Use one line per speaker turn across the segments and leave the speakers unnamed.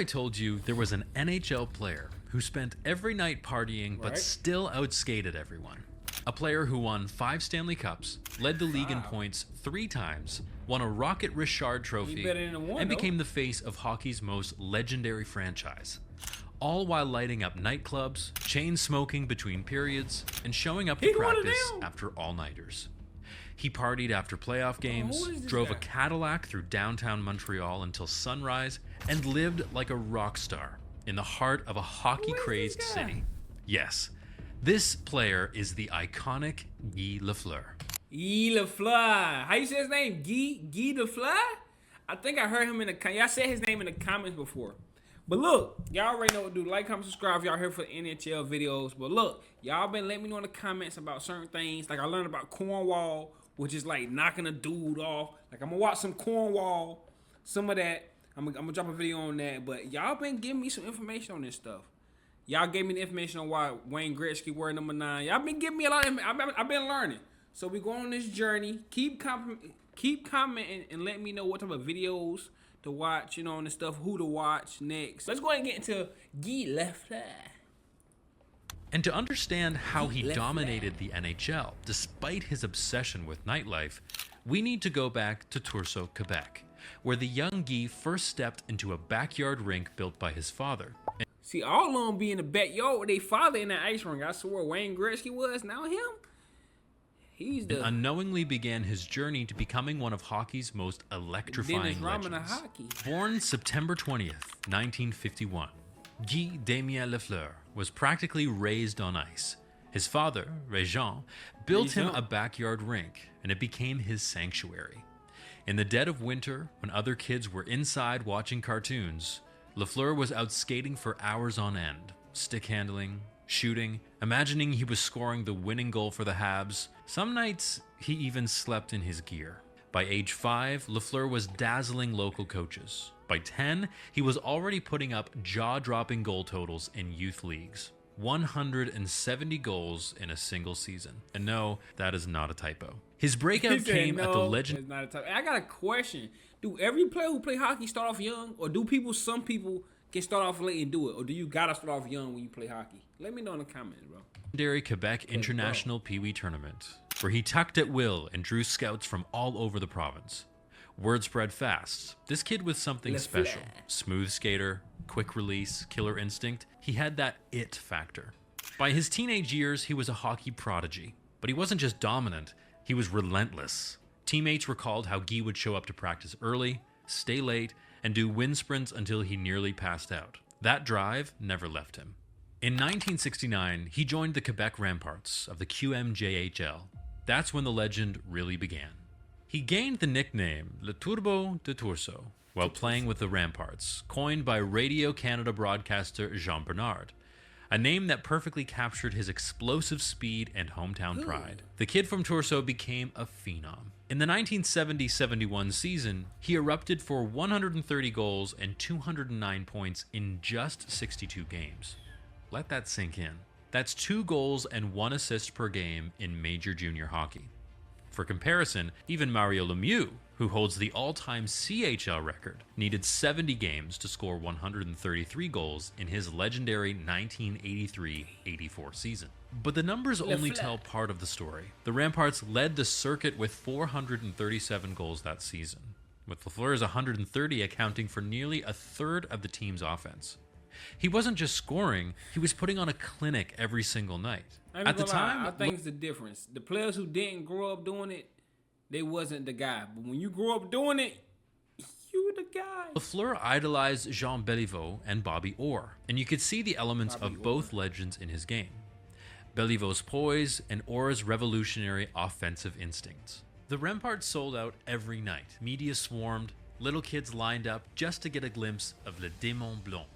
I told you there was an NHL player who spent every night partying but still outskated everyone? A player who won 5 Stanley Cups, led the league in points 3 times, won a Rocket Richard trophy, and became the face of hockey's most legendary franchise. All while lighting up nightclubs, chain smoking between periods, and showing up to practice after all-nighters. He partied after playoff games, drove a Cadillac through downtown Montreal until sunrise, and lived like a rock star in the heart of a hockey-crazed city. Yes, this player is the iconic Guy Lafleur.
Guy Lafleur. How you say his name? Guy Lafleur? I think I heard him in the... Y'all said his name in the comments before. But look, y'all already know what to do. Like, comment, subscribe if y'all here for the NHL videos. But look, y'all been letting me know in the comments about certain things. Like, I learned about Cornwall, which is like knocking a dude off. Like, I'm going to watch some Cornwall, some of that. I'm going to drop a video on that. But y'all been giving me some information on this stuff. Y'all gave me the information on why Wayne Gretzky wore number 9. Y'all been giving me a lot of information. I've been learning. So we go on this journey. Keep commenting and let me know what type of videos to watch, you know, and the stuff, who to watch next. Let's go ahead and get into Guy Lafleur.
And to understand how he dominated the NHL, despite his obsession with nightlife, we need to go back to Tursault, Quebec, where the young Guy first stepped into a backyard rink built by his father.
See, all of them be in the backyard with their father in that ice rink. I swear Wayne Gretzky was, now him. He's the...
And unknowingly began his journey to becoming one of hockey's most electrifying legends. Born September 20th, 1951, Guy Damien Lafleur was practically raised on ice. His father, Régent, built him a backyard rink, and it became his sanctuary. In the dead of winter, when other kids were inside watching cartoons, Lafleur was out skating for hours on end, stick handling, shooting, imagining he was scoring the winning goal for the Habs. Some nights, he even slept in his gear. By age 5, Lafleur was dazzling local coaches. By 10, he was already putting up jaw-dropping goal totals in youth leagues. 170 goals in a single season. And no, that is not a typo. His breakout came at the legend...
Not a typo. I got a question. Do every player who play hockey start off young? Or do some people can start off late and do it? Or do you gotta start off young when you play hockey? Let me know in the comments, bro.
Legendary Quebec International Pee Wee Tournament, where he tucked at will and drew scouts from all over the province. Word spread fast. This kid was something special. Smooth skater, quick release, killer instinct. He had that it factor. By his teenage years, he was a hockey prodigy. But he wasn't just dominant, he was relentless. Teammates recalled how Guy would show up to practice early, stay late, and do wind sprints until he nearly passed out. That drive never left him. In 1969, he joined the Quebec Ramparts of the QMJHL. That's when the legend really began. He gained the nickname Le Turbo de Tursault while playing with the Ramparts, coined by Radio-Canada broadcaster Jean Bernard, a name that perfectly captured his explosive speed and hometown pride. The kid from Tursault became a phenom. In the 1970-71 season, he erupted for 130 goals and 209 points in just 62 games. Let that sink in. That's 2 goals and 1 assist per game in major junior hockey. For comparison, even Mario Lemieux, who holds the all-time CHL record, needed 70 games to score 133 goals in his legendary 1983-84 season. But the numbers only tell part of the story. The Ramparts led the circuit with 437 goals that season, with Lafleur's 130 accounting for nearly a third of the team's offense. He wasn't just scoring, he was putting on a clinic every single night. At the time,
I think it's the difference. The players who didn't grow up doing it, they wasn't the guy. But when you grow up doing it, you the guy.
Lafleur idolized Jean Béliveau and Bobby Orr, and you could see the elements of both legends in his game. Béliveau's poise and Orr's revolutionary offensive instincts. The Ramparts sold out every night. Media swarmed, little kids lined up just to get a glimpse of Le Démon Blanc.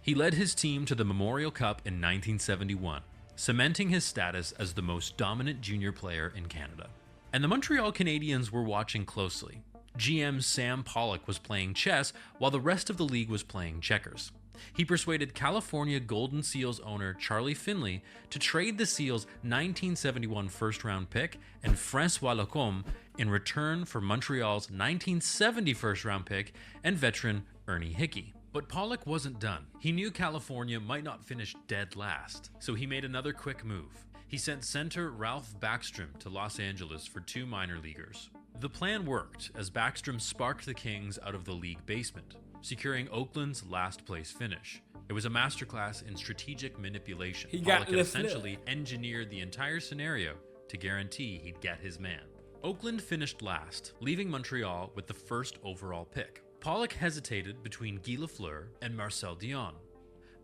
He led his team to the Memorial Cup in 1971, cementing his status as the most dominant junior player in Canada. And the Montreal Canadiens were watching closely. GM Sam Pollock was playing chess while the rest of the league was playing checkers. He persuaded California Golden Seals owner Charlie Finley to trade the Seals' 1971 first-round pick and François Lacombe in return for Montreal's 1970 first-round pick and veteran Ernie Hickey. But Pollock wasn't done. He knew California might not finish dead last, so he made another quick move. He sent center Ralph Backstrom to Los Angeles for 2 minor leaguers. The plan worked as Backstrom sparked the Kings out of the league basement, securing Oakland's last place finish. It was a masterclass in strategic manipulation. Pollock had essentially engineered the entire scenario to guarantee he'd get his man. Oakland finished last, leaving Montreal with the first overall pick. Pollock hesitated between Guy Lafleur and Marcel Dionne,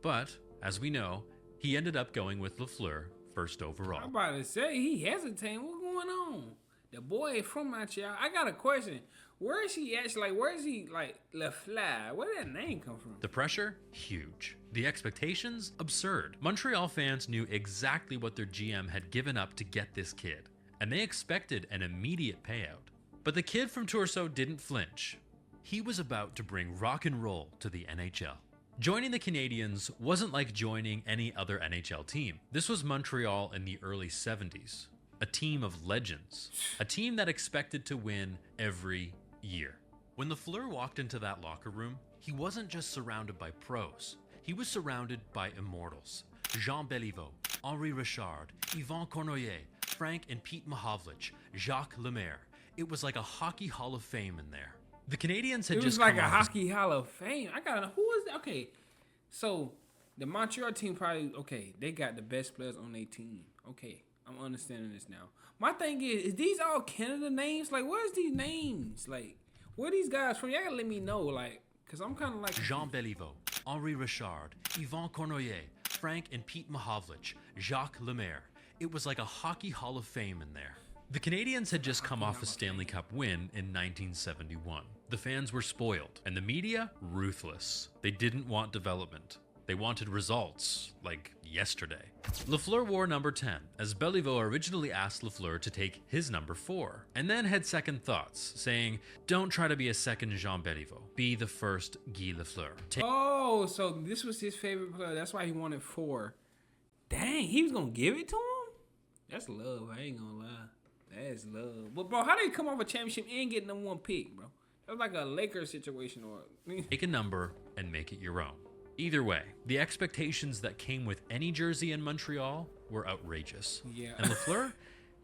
but, as we know, he ended up going with Lafleur first overall.
I'm about to say, he hesitating. What's going on? The boy is from Montreal. I got a question. Where is he actually? Like, where is he? Like, Lafleur. Where did that name come from?
The pressure? Huge. The expectations? Absurd. Montreal fans knew exactly what their GM had given up to get this kid, and they expected an immediate payout. But the kid from Torso didn't flinch. He was about to bring rock and roll to the NHL. Joining the Canadiens wasn't like joining any other NHL team. This was Montreal in the early 70s. A team of legends. A team that expected to win every year. When Lafleur walked into that locker room, he wasn't just surrounded by pros. He was surrounded by immortals. Jean Béliveau, Henri Richard, Yvan Cournoyer, Frank and Pete Mahovlich, Jacques Lemaire. It was like a hockey hall of fame in there. The Canadiens had just
like a hockey hall of fame. I gotta know, who is that? Okay, so the Montreal team probably, okay, they got the best players on their team. Okay, I'm understanding this now. My thing is these all Canada names? Like, where's these names? Like, where these guys from? Y'all gotta let me know, like, because I'm kind of like...
Jean Béliveau, Henri Richard, Yvan Cournoyer, Frank and Pete Mahovlich, Jacques Lemaire. It was like a hockey hall of fame in there. The Canadiens had just come off a Stanley Cup win in 1971. The fans were spoiled, and the media, ruthless. They didn't want development. They wanted results, like yesterday. Lafleur wore number 10, as Béliveau originally asked Lafleur to take his number 4, and then had second thoughts, saying, don't try to be a second Jean Béliveau. Be the first Guy Lafleur.
Oh, so this was his favorite player. That's why he wanted 4. Dang, he was going to give it to him? That's love, I ain't going to lie. That's love. But, bro, how did he come off a championship and get number 1 pick, bro? That was like a Lakers situation. Or
take a number and make it your own. Either way, the expectations that came with any jersey in Montreal were outrageous.
Yeah.
And Lafleur,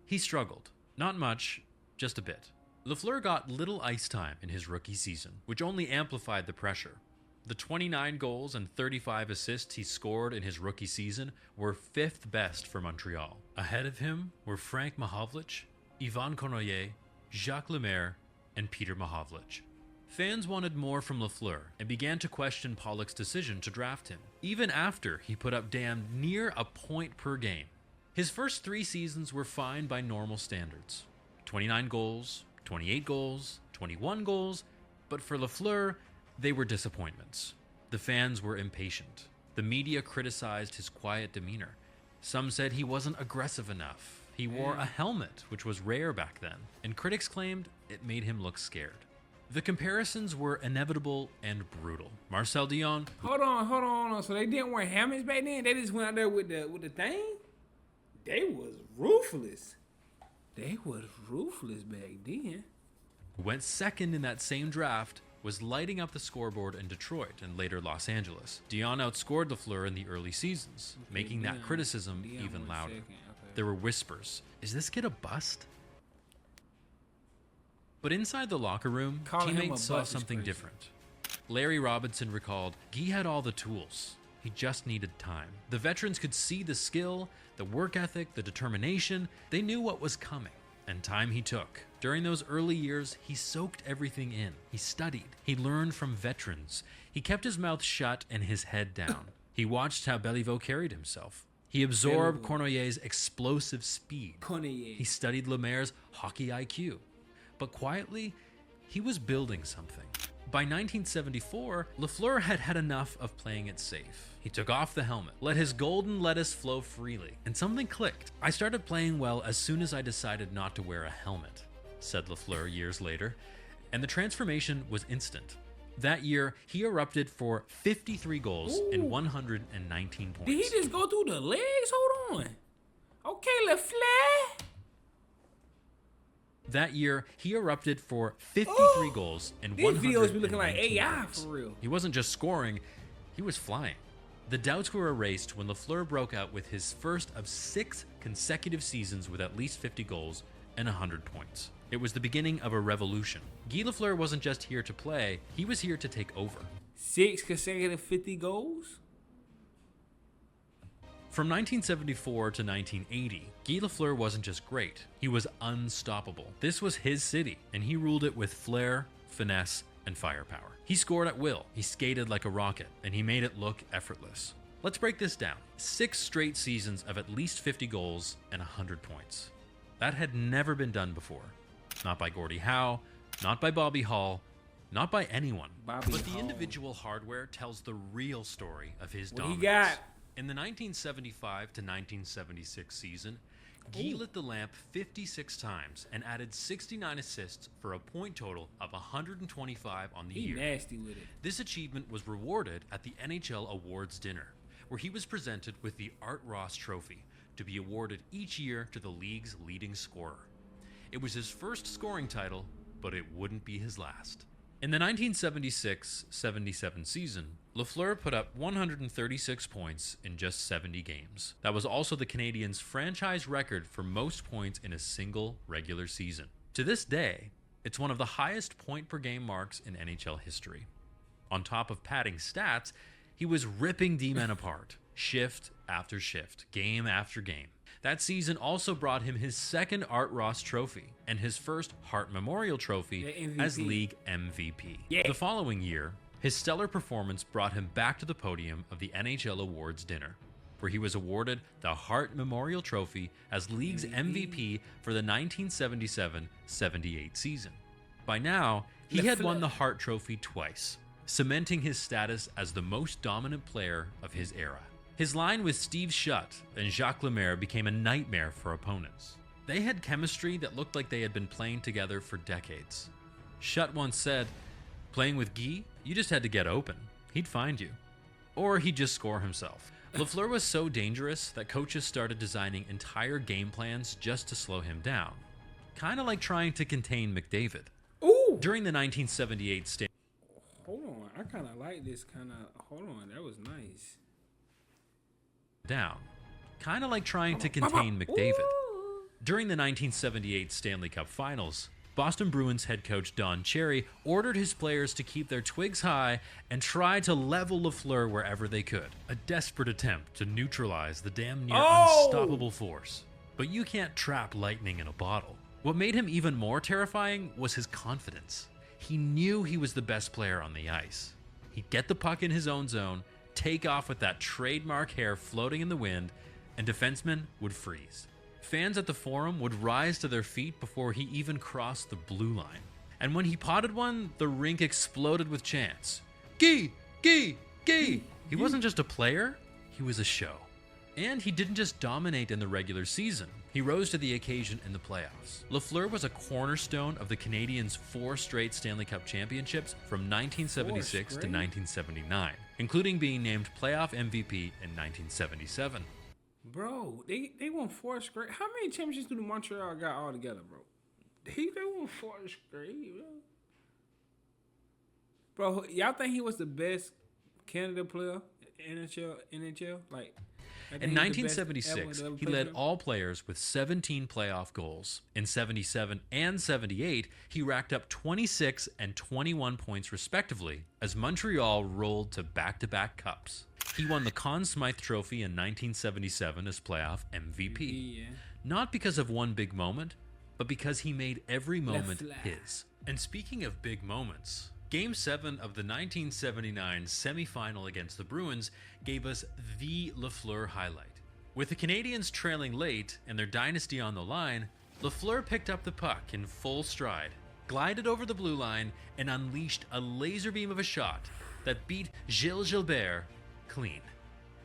he struggled. Not much, just a bit. Lafleur got little ice time in his rookie season, which only amplified the pressure. The 29 goals and 35 assists he scored in his rookie season were 5th best for Montreal. Ahead of him were Frank Mahovlich, Yvan Cournoyer, Jacques Lemaire, and Peter Mahovlich. Fans wanted more from Lafleur and began to question Pollock's decision to draft him, even after he put up damn near a point per game. His first 3 seasons were fine by normal standards. 29 goals, 28 goals, 21 goals, but for Lafleur, they were disappointments. The fans were impatient. The media criticized his quiet demeanor. Some said he wasn't aggressive enough. He wore a helmet, which was rare back then, and critics claimed it made him look scared. The comparisons were inevitable and brutal. Marcel Dionne...
Hold on. So they didn't wear helmets back then? They just went out there with the thing? They was ruthless. They was ruthless back then.
Who went second in that same draft, was lighting up the scoreboard in Detroit and later Los Angeles. Dionne outscored Lafleur in the early seasons, making that criticism even louder. There were whispers. Is this kid a bust? But inside the locker room, teammates saw something different. Larry Robinson recalled, Guy had all the tools. He just needed time. The veterans could see the skill, the work ethic, the determination. They knew what was coming, and time he took. During those early years, he soaked everything in. He studied. He learned from veterans. He kept his mouth shut and his head down. He watched how Béliveau carried himself. He absorbed Cournoyer's explosive speed. He studied Lemaire's hockey IQ. But quietly, he was building something. By 1974, Lafleur had had enough of playing it safe. He took off the helmet, let his golden lettuce flow freely, and something clicked. I started playing well as soon as I decided not to wear a helmet, said Lafleur years later, and the transformation was instant. That year, he erupted for 53 goals and 119 points.
Did he just go through the legs? Hold on. Okay, Lafleur.
That year, he erupted for 53 goals and
These videos be looking like
119
AI
points.
for real.
He wasn't just scoring, he was flying. The doubts were erased when Lafleur broke out with his first of 6 consecutive seasons with at least 50 goals and 100 points. It was the beginning of a revolution. Guy Lafleur wasn't just here to play, he was here to take over.
6 consecutive 50 goals?
From 1974 to 1980, Guy Lafleur wasn't just great, he was unstoppable. This was his city, and he ruled it with flair, finesse, and firepower. He scored at will, he skated like a rocket, and he made it look effortless. Let's break this down. 6 straight seasons of at least 50 goals and 100 points. That had never been done before. Not by Gordie Howe, not by Bobby Hull, not by anyone. But the individual hardware tells the real story of his dominance.
He got?
In the 1975 to 1976 season, Guy lit the lamp 56 times and added 69 assists for a point total of 125 on the year.
Nasty with it.
This achievement was rewarded at the NHL Awards dinner, where he was presented with the Art Ross Trophy to be awarded each year to the league's leading scorer. It was his first scoring title, but it wouldn't be his last. In the 1976-77 season, Lafleur put up 136 points in just 70 games. That was also the Canadiens' franchise record for most points in a single regular season. To this day, it's one of the highest point-per-game marks in NHL history. On top of padding stats, he was ripping D-men apart, shift after shift, game after game. That season also brought him his second Art Ross Trophy and his first Hart Memorial Trophy as league MVP. The following year, his stellar performance brought him back to the podium of the NHL Awards dinner, where he was awarded the Hart Memorial Trophy as league's MVP for the 1977-78 season. By now, he had won the Hart Trophy twice, cementing his status as the most dominant player of his era. His line with Steve Shutt and Jacques Lemaire became a nightmare for opponents. They had chemistry that looked like they had been playing together for decades. Shutt once said, "Playing with Guy, you just had to get open. He'd find you. Or he'd just score himself." Lafleur was so dangerous that coaches started designing entire game plans just to slow him down. Kind of like trying to contain McDavid.
Ooh!
During the 1978 Stanley
Hold on, I kind of like this hold on, that was nice.
Down. Kind of like trying to contain McDavid. During the 1978 Stanley Cup Finals, Boston Bruins head coach Don Cherry ordered his players to keep their twigs high and try to level Lafleur wherever they could. A desperate attempt to neutralize the damn near unstoppable force. But you can't trap lightning in a bottle. What made him even more terrifying was his confidence. He knew he was the best player on the ice. He'd get the puck in his own zone, take off with that trademark hair floating in the wind, and defensemen would freeze. Fans at the Forum would rise to their feet before he even crossed the blue line. And when he potted one, the rink exploded with chants. Guy! Guy! Guy! He wasn't just a player, he was a show. And he didn't just dominate in the regular season. He rose to the occasion in the playoffs. Lafleur was a cornerstone of the Canadiens' 4 straight Stanley Cup championships from 1976 to 1979, including being named playoff MVP in 1977.
Bro, they won 4 straight. How many championships do the Montreal got all together, bro? They won 4 straight, bro. Y'all think he was the best Canada player in NHL? Like,
in 1976, he led all players with 17 playoff goals. In 77 and 78, he racked up 26 and 21 points respectively as Montreal rolled to back-to-back cups. He won the Conn Smythe Trophy in 1977 as playoff MVP. Not because of one big moment, but because he made every moment his. And speaking of big moments, Game 7 of the 1979 semifinal against the Bruins gave us the Lafleur highlight. With the Canadiens trailing late and their dynasty on the line, Lafleur picked up the puck in full stride, glided over the blue line, and unleashed a laser beam of a shot that beat Gilles Gilbert clean.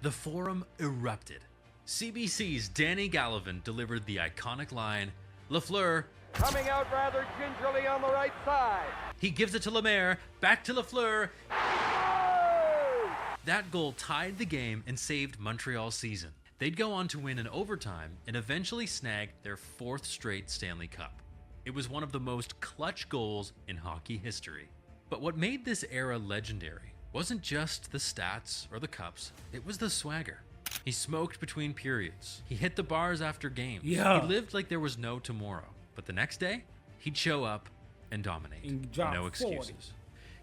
The Forum erupted. CBC's Danny Gallivan delivered the iconic line, Lafleur,
coming out rather gingerly on the right side.
He gives it to Lemaire, back to Lafleur.
Oh!
That goal tied the game and saved Montreal's season. They'd go on to win in overtime and eventually snag their 4th straight Stanley Cup. It was one of the most clutch goals in hockey history. But what made this era legendary wasn't just the stats or the cups, it was the swagger. He smoked between periods. He hit the bars after games.
Yeah.
He lived like there was no tomorrow. But the next day, he'd show up and dominate.
And drop
No
40.
excuses.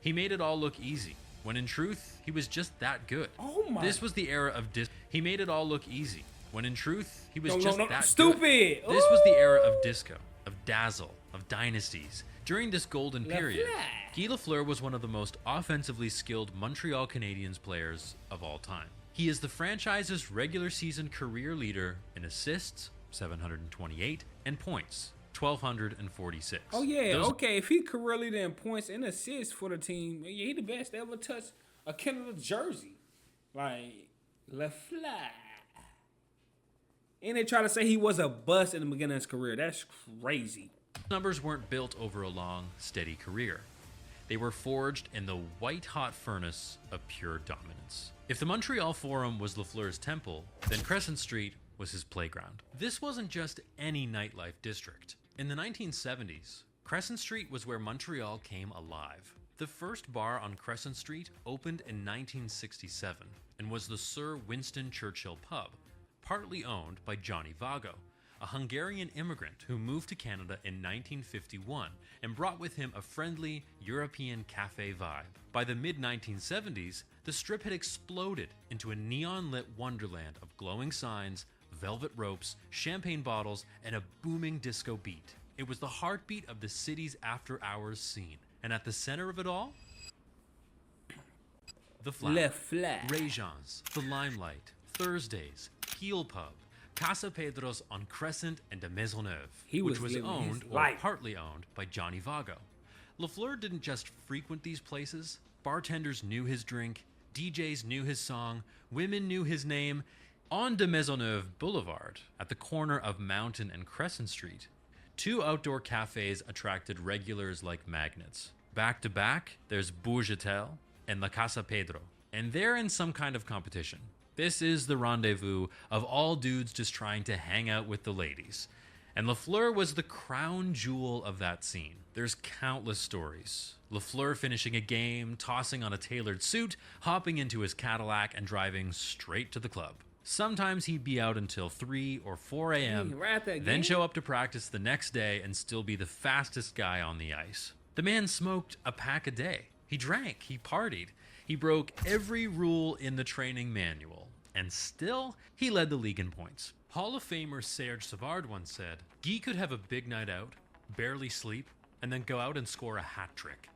He made it all look easy, when in truth, he was just that good.
Oh my.
This was the era of He made it all look easy, when in truth, he was
No,
just
no,
that
stupid.
good. This was the era of disco, of dazzle, of dynasties. During this golden period,
Lafleur.
Guy Lafleur was one of the most offensively skilled Montreal Canadiens players of all time. He is the franchise's regular season career leader in assists, 728, and points, 1,246.
Oh yeah,
Those-
okay. If he career leader in points and assists for the team, yeah, he the best to ever touch a Canada jersey. Like Lafleur. And they try to say he was a bust in the beginning of his career. That's crazy.
Numbers weren't built over a long, steady career. They were forged in the white-hot furnace of pure dominance. If the Montreal Forum was Lafleur's temple, then Crescent Street was his playground. This wasn't just any nightlife district. In the 1970s, Crescent Street was where Montreal came alive. The first bar on Crescent Street opened in 1967 and was the Sir Winston Churchill Pub, partly owned by Johnny Vago, a Hungarian immigrant who moved to Canada in 1951 and brought with him a friendly European cafe vibe. By the mid-1970s, the strip had exploded into a neon-lit wonderland of glowing signs, velvet ropes, champagne bottles, and a booming disco beat. It was the heartbeat of the city's after-hours scene, and at the center of it all, the Flower,
Lafleur.
Régence, the Limelight, Thursdays, Peel Pub, Casa Pedro's on Crescent and de Maisonneuve,
He
which
was
was
living his
owned or
life.
partly owned by Johnny Vago. Lafleur didn't just frequent these places. Bartenders knew his drink, DJs knew his song, women knew his name. On de Maisonneuve Boulevard, at the corner of Mountain and Crescent Street, two outdoor cafes attracted regulars like magnets. Back to back, there's Bourgetel and La Casa Pedro, and they're in some kind of competition. This is the rendezvous of all dudes just trying to hang out with the ladies. And Lafleur was the crown jewel of that scene. There's countless stories. Lafleur finishing a game, tossing on a tailored suit, hopping into his Cadillac, and driving straight to the club. Sometimes he'd be out until 3 or 4 a.m.,
right at that
then
game?
show up to practice the next day and still be the fastest guy on the ice. The man smoked a pack a day. He drank, he partied, he broke every rule in the training manual, and still, he led the league in points. Hall of Famer Serge Savard once said, Guy could have a big night out, barely sleep, and then go out and score a hat trick.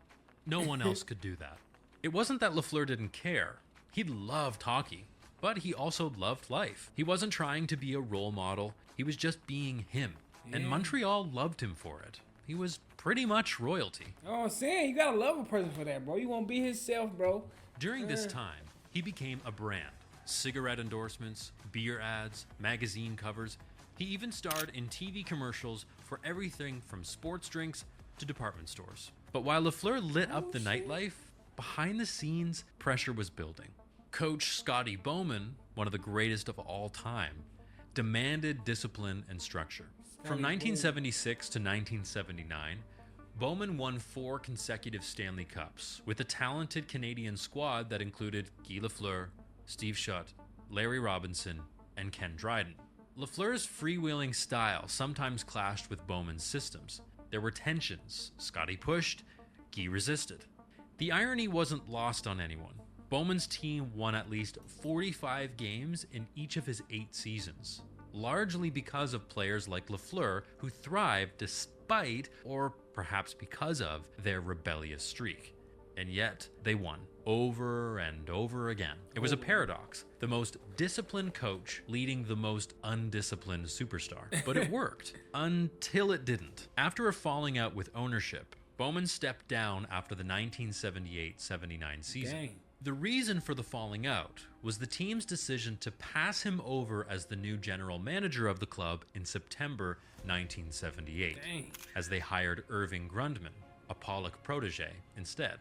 No one else could do that. It wasn't that Lafleur didn't care. He loved hockey, but he also loved life. He wasn't trying to be a role model, he was just being him. And
Yeah.
Montreal loved him for it. He was pretty much royalty.
Oh, I'm saying you gotta love a person for that, bro. You won't be himself, bro.
During this time, he became a brand. Cigarette endorsements, beer ads, magazine covers. He even starred in TV commercials for everything from sports drinks to department stores. But while Lafleur lit up the nightlife, behind the scenes, pressure was building. Coach Scotty Bowman, one of the greatest of all time, demanded discipline and structure. From 1976 to 1979, Bowman won 4 consecutive Stanley Cups with a talented Canadian squad that included Guy Lafleur, Steve Shutt, Larry Robinson, and Ken Dryden. Lafleur's freewheeling style sometimes clashed with Bowman's systems. There were tensions. Scotty pushed, Guy resisted. The irony wasn't lost on anyone. Bowman's team won at least 45 games in each of his 8 seasons, largely because of players like Lafleur who thrived despite, or perhaps because of, their rebellious streak. And yet, they won over and over again. It was a paradox. The most disciplined coach leading the most undisciplined superstar. But it worked. Until it didn't. After a falling out with ownership, Bowman stepped down after the 1978-79 season.
Dang.
The reason for the falling out was the team's decision to pass him over as the new general manager of the club in September 1978,
Dang.
as they hired Irving Grundman, a Pollock protege, instead.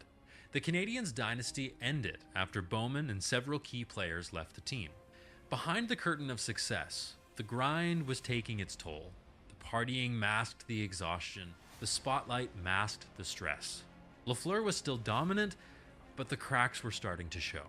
The Canadiens' dynasty ended after Bowman and several key players left the team. Behind the curtain of success, the grind was taking its toll. The partying masked the exhaustion. The the spotlight masked the stress. Lafleur was still dominant, but the cracks were starting to show.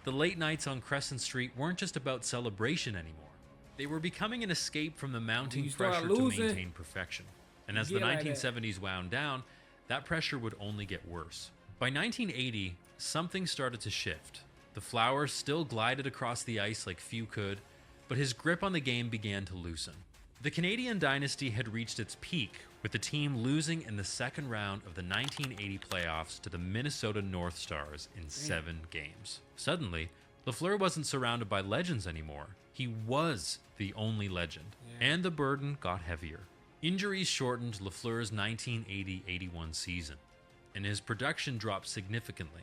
The late nights on Crescent Street weren't just about celebration anymore. They were becoming an escape from the mounting pressure to maintain perfection. And as the 1970s wound down, that pressure would only get worse. By 1980, something started to shift. The Flower still glided across the ice like few could, but his grip on the game began to loosen. The Canadian dynasty had reached its peak, with the team losing in the second round of the 1980 playoffs to the Minnesota North Stars in 7 games. Suddenly, Lafleur wasn't surrounded by legends anymore. He was the only legend, and the burden got heavier. Injuries shortened Lafleur's 1980-81 season, and his production dropped significantly.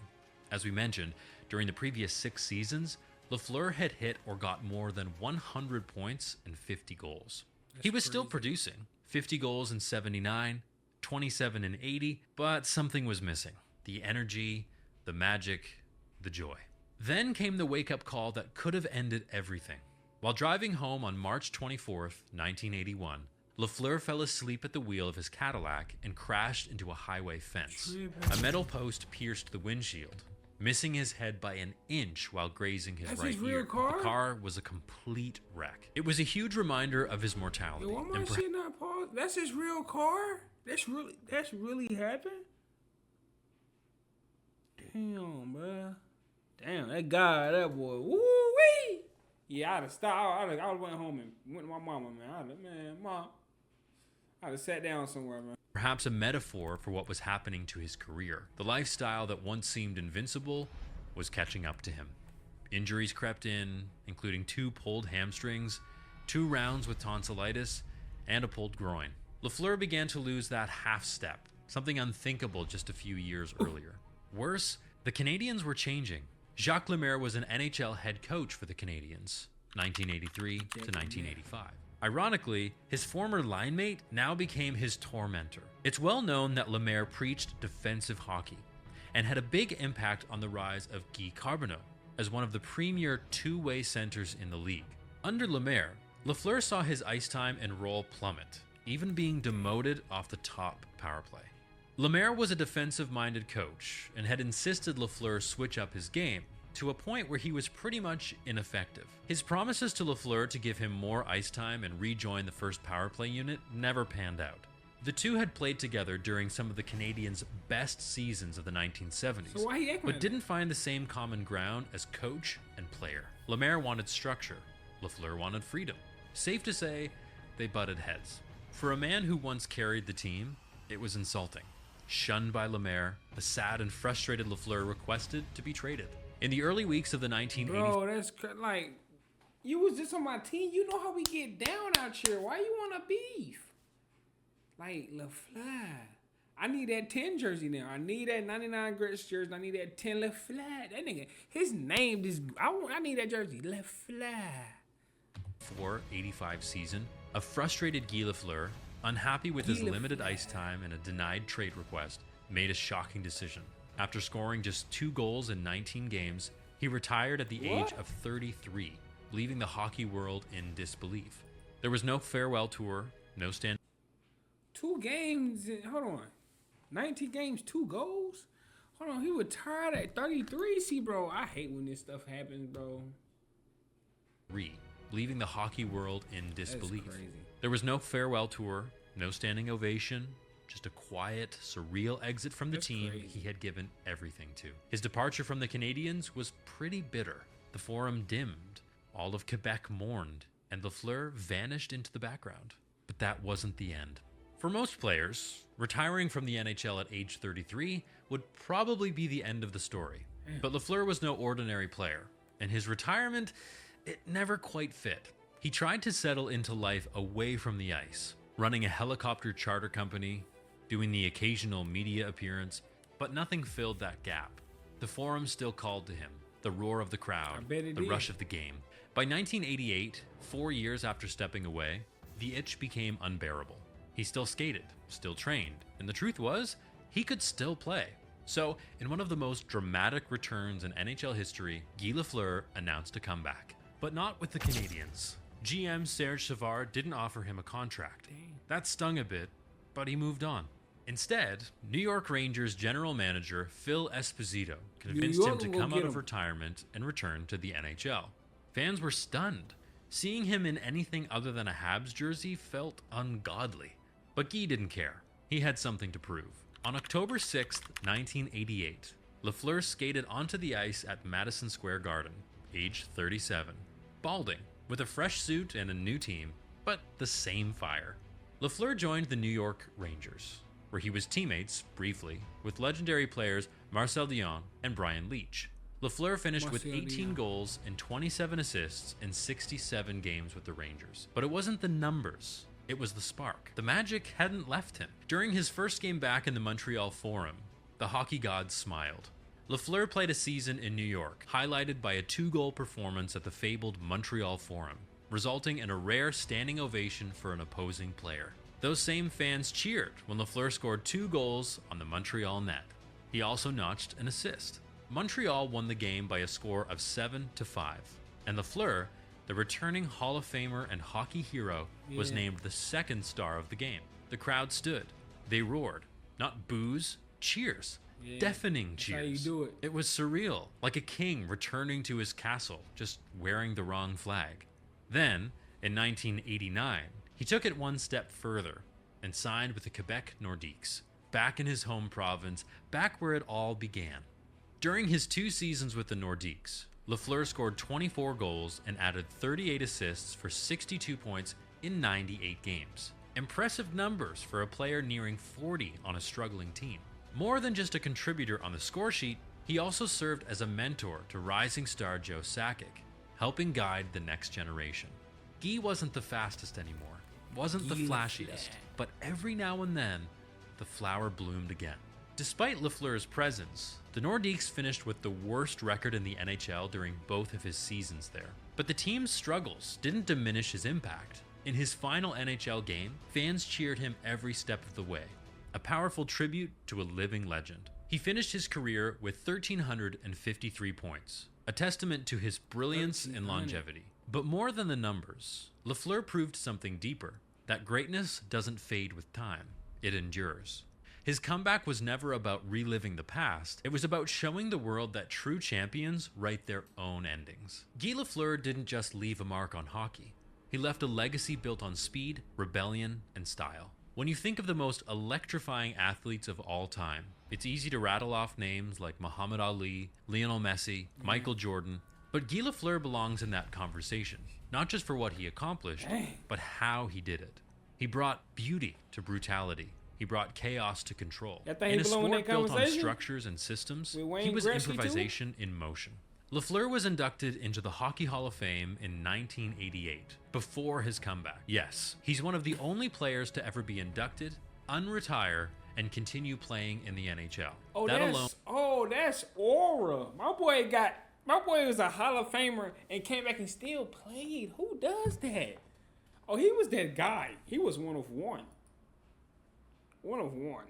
As we mentioned, during the previous 6 seasons, Lafleur had hit or got more than 100 points and 50 goals. He was still producing, 50 goals in 79, 27 in 80, but something was missing. The energy, the magic, the joy. Then came the wake-up call that could have ended everything. While driving home on March 24th, 1981, Lafleur fell asleep at the wheel of his Cadillac and crashed into a highway fence. A metal post pierced the windshield, missing his head by an inch while grazing his right ear. The car was a complete wreck. It was a huge reminder of his mortality.
Yo, why my shit not paused? That's his real car? That's really happened? Damn, bro. Damn, that guy, that boy. Woo-wee! Yeah, I'd have stopped. I would have went home and went to my mama, man. Mom. I'd have sat down somewhere, man.
Perhaps a metaphor for what was happening to his career. The lifestyle that once seemed invincible was catching up to him. Injuries crept in, including 2 pulled hamstrings, 2 rounds with tonsillitis, and a pulled groin. Lafleur began to lose that half step, something unthinkable just a few years earlier. Worse, the Canadiens were changing. Jacques Lemaire was an NHL head coach for the Canadiens, 1983 to 1985. Ironically, his former line mate now became his tormentor. It's well known that Lemaire preached defensive hockey and had a big impact on the rise of Guy Carbonneau as one of the premier two-way centers in the league. Under Lemaire, Lafleur saw his ice time and role plummet, even being demoted off the top power play. Lemaire was a defensive-minded coach and had insisted Lafleur switch up his game to a point where he was pretty much ineffective. His promises to Lafleur to give him more ice time and rejoin the first power play unit never panned out. The two had played together during some of the Canadiens' best seasons of the 1970s, but didn't find the same common ground as coach and player. Lemaire wanted structure, Lafleur wanted freedom. Safe to say, they butted heads. For a man who once carried the team, it was insulting. Shunned by Lemaire, the sad and frustrated Lafleur requested to be traded. In the early weeks of the 1980s...
Bro, that's like... You was just on my team. You know how we get down out here. Why you want to beef? Like, Lafleur. I need that 10 jersey now. I need that 99 Gritz jersey. I need that 10 Lafleur. That nigga, his name is... I need that jersey. Lafleur.
4-85 season, a frustrated Guy Lafleur, unhappy with his limited ice time and a denied trade request, made a shocking decision. After scoring just 2 goals in 19 games, he retired at the age of 33, leaving the hockey world in disbelief. There was no farewell tour, no stand.
2 games, hold on. 19 games, 2 goals? Hold on, he retired at 33? See, bro, I hate when this stuff happens, bro.
Leaving the hockey world in disbelief. There was no farewell tour, no standing ovation, just a quiet, surreal exit from the team he had given everything to. His departure from the Canadiens was pretty bitter. The Forum dimmed, all of Quebec mourned, and Lafleur vanished into the background. But that wasn't the end. For most players, retiring from the NHL at age 33 would probably be the end of the story. But Lafleur was no ordinary player, and his retirement, it never quite fit. He tried to settle into life away from the ice, running a helicopter charter company, doing the occasional media appearance, but nothing filled that gap. The Forum still called to him, the roar of the crowd, the rush of the game. By 1988, 4 years after stepping away, the itch became unbearable. He still skated, still trained, and the truth was, he could still play. So, in one of the most dramatic returns in NHL history, Guy Lafleur announced a comeback. But not with the Canadiens. GM Serge Savard didn't offer him a contract. That stung a bit, but he moved on. Instead, New York Rangers general manager Phil Esposito convinced him to come out of retirement and return to the NHL. Fans were stunned. Seeing him in anything other than a Habs jersey felt ungodly. But Guy didn't care. He had something to prove. On October 6, 1988, Lafleur skated onto the ice at Madison Square Garden, age 37, balding, with a fresh suit and a new team, but the same fire. Lafleur joined the New York Rangers, where he was teammates, briefly, with legendary players Marcel Dionne and Brian Leetch. Lafleur finished with 18 goals and 27 assists in 67 games with the Rangers. But it wasn't the numbers, it was the spark. The magic hadn't left him. During his first game back in the Montreal Forum, the hockey gods smiled. Lafleur played a season in New York, highlighted by a 2-goal performance at the fabled Montreal Forum, resulting in a rare standing ovation for an opposing player. Those same fans cheered when Lafleur scored 2 goals on the Montreal net. He also notched an assist. Montreal won the game by a score of 7-5, and Lafleur, the returning Hall of Famer and hockey hero, was named the second star of the game. The crowd stood. They roared. Not boos, cheers. Deafening cheers.
That's how you do it.
It was surreal, like a king returning to his castle, just wearing the wrong flag. Then, in 1989, he took it one step further and signed with the Quebec Nordiques, back in his home province, back where it all began. During his 2 seasons with the Nordiques, Lafleur scored 24 goals and added 38 assists for 62 points in 98 games. Impressive numbers for a player nearing 40 on a struggling team. More than just a contributor on the score sheet, he also served as a mentor to rising star Joe Sakic, helping guide the next generation. Guy wasn't the fastest anymore, wasn't the flashiest, but every now and then, the flower bloomed again. Despite Lafleur's presence, the Nordiques finished with the worst record in the NHL during both of his seasons there. But the team's struggles didn't diminish his impact. In his final NHL game, fans cheered him every step of the way, a powerful tribute to a living legend. He finished his career with 1,353 points, a testament to his brilliance and longevity. But more than the numbers, Lafleur proved something deeper, that greatness doesn't fade with time, it endures. His comeback was never about reliving the past, it was about showing the world that true champions write their own endings. Guy Lafleur didn't just leave a mark on hockey, he left a legacy built on speed, rebellion, and style. When you think of the most electrifying athletes of all time, it's easy to rattle off names like Muhammad Ali, Lionel Messi, Michael Jordan, but Guy Lafleur belongs in that conversation, not just for what he accomplished, but how he did it. He brought beauty to brutality. He brought chaos to control. In a sport built on structures and systems, he was improvisation in motion. Lafleur was inducted into the Hockey Hall of Fame in 1988, before his comeback. Yes, he's one of the only players to ever be inducted, unretire, and continue playing in the NHL.
That's aura. My boy was a Hall of Famer and came back and still played. Who does that? Oh, he was that guy. He was one of one. One of one.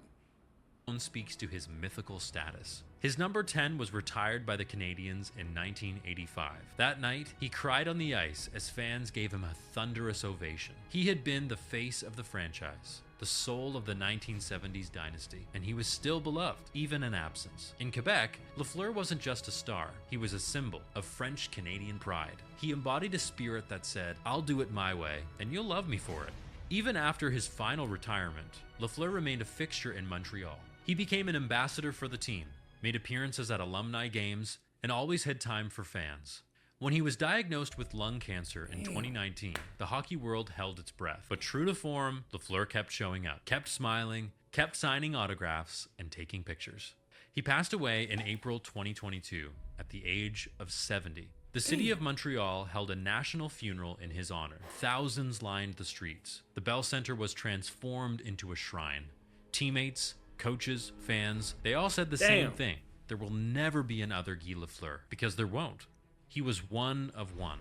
Speaks to his mythical status. His number 10 was retired by the Canadiens in 1985. That night, he cried on the ice as fans gave him a thunderous ovation. He had been the face of the franchise, the soul of the 1970s dynasty, and he was still beloved, even in absence. In Quebec, Lafleur wasn't just a star, he was a symbol of French-Canadian pride. He embodied a spirit that said, "I'll do it my way, and you'll love me for it." Even after his final retirement, Lafleur remained a fixture in Montreal. He became an ambassador for the team, made appearances at alumni games, and always had time for fans. When he was diagnosed with lung cancer in 2019, the hockey world held its breath. But true to form, Lafleur kept showing up, kept smiling, kept signing autographs, and taking pictures. He passed away in April 2022 at the age of 70. The city of Montreal held a national funeral in his honor. Thousands lined the streets. The Bell Center was transformed into a shrine. Teammates, coaches, fans, they all said the same thing. There will never be another Guy Lafleur, because there won't. He was one of one.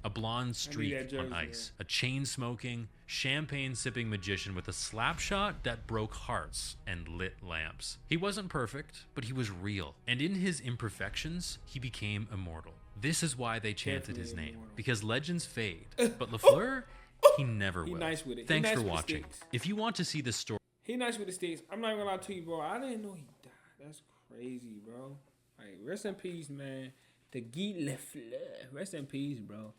A blonde streak on ice, a chain-smoking, champagne-sipping magician with a slap shot that broke hearts and lit lamps. He wasn't perfect, but he was real. And in his imperfections, he became immortal. This is why they chanted his name, because legends fade. But Lafleur, he never will.
Nice with it.
Thanks for watching. If you want to see this story,
He nice with the sticks. I'm not even gonna lie to you, bro. I didn't know he died. That's crazy, bro. Like, rest in peace, man. To Guy Lafleur. Rest in peace, bro.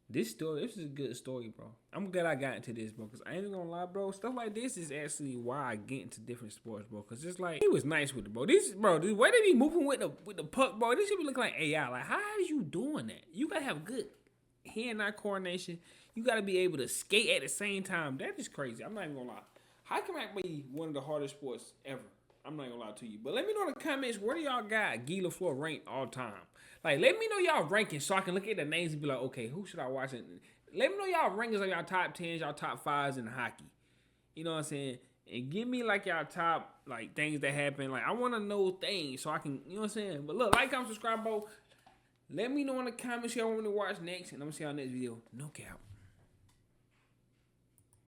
This is a good story, bro. I'm glad I got into this, bro, because I ain't gonna lie, bro. Stuff like this is actually why I get into different sports, bro. Because it's like, he was nice with it, bro. The way they be moving with the puck, bro, this should be looking like AI. Like, how are you doing that? You gotta have good hand-eye coordination. You gotta be able to skate at the same time. That is crazy. I'm not even gonna lie. How can that be one of the hardest sports ever? I'm not gonna lie to you. But let me know in the comments, where do y'all got Guy Lafleur ranked all time? Like, let me know y'all rankings so I can look at the names and be like, okay, who should I watch? Let me know y'all rankings of y'all top 10s, y'all top 5s in hockey. You know what I'm saying? And give me, like, y'all top, like, things that happen. Like, I want to know things so I can, you know what I'm saying? But look, like, comment, subscribe, bro. Let me know in the comments y'all want me to watch next, and I'm going to see y'all next video. No cap.